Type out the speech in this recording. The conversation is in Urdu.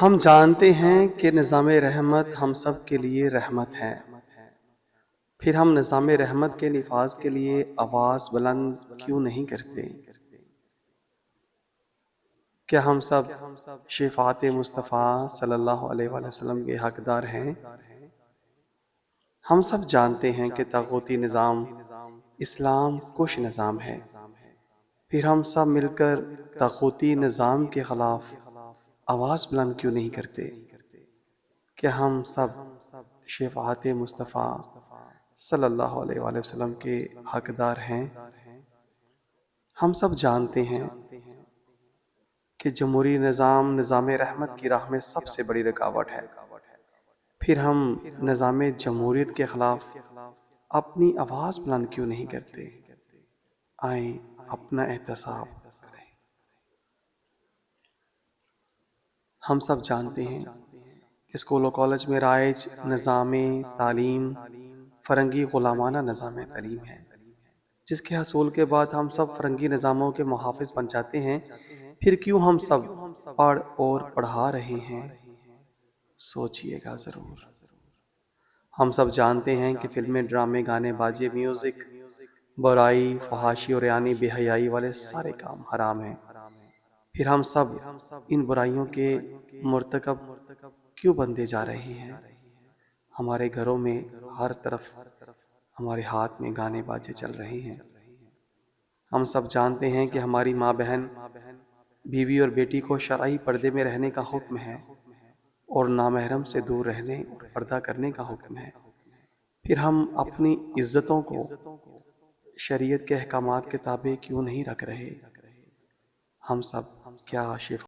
ہم جانتے ہیں کہ نظام رحمت ہم سب کے لیے رحمت ہے، پھر ہم نظام رحمت کے نفاذ کے لیے آواز بلند کیوں نہیں کرتے؟ کیا ہم سب شفاعت مصطفیٰ صلی اللہ علیہ وآلہ وسلم کے حقدار ہیں؟ ہم سب جانتے ہیں کہ طاغوتی نظام اسلام کش نظام ہے، پھر ہم سب مل کر طاغوتی نظام کے خلاف آواز بلند کیوں نہیں کرتے؟ کہ ہم سب شفاعت مصطفیٰ صلی اللہ علیہ وآلہ وسلم کے حقدار ہیں۔ ہم سب جانتے ہیں کہ جمہوری نظام رحمت کی راہ میں سب سے بڑی رکاوٹ ہے، پھر ہم نظام جمہوریت کے خلاف اپنی آواز بلند کیوں نہیں کرتے؟ آئیں اپنا احتساب کریں۔ ہم سب جانتے ہیں کہ اسکول و کالج میں رائج نظام تعلیم فرنگی غلامانہ نظام تعلیم ہے، جس کے حصول کے بعد ہم سب فرنگی نظاموں کے محافظ بن جاتے ہیں۔ پھر کیوں ہم سب پڑھ اور پڑھا رہے ہیں؟ سوچئے گا ضرور۔ ہم سب جانتے ہیں کہ فلمیں، ڈرامے، گانے بازی، میوزک، برائی، فحاشی اور یعنی بے حیائی والے سارے کام حرام ہیں۔ پھر ہم سب ان برائیوں کے مرتکب کیوں بندے جا رہے ہیں؟ ہمارے گھروں میں ہر طرف ہمارے ہاتھ میں گانے باجے چل رہے ہیں۔ ہم سب جانتے ہیں کہ ہماری ماں بہن، بیوی اور بیٹی کو شرعی پردے میں رہنے کا حکم ہے اور نامحرم سے دور رہنے اور پردہ کرنے کا حکم ہے۔ پھر ہم اپنی عزتوں کو شریعت کے احکامات کے تابع کیوں نہیں رکھ رہے؟ ہم سب کیا شفا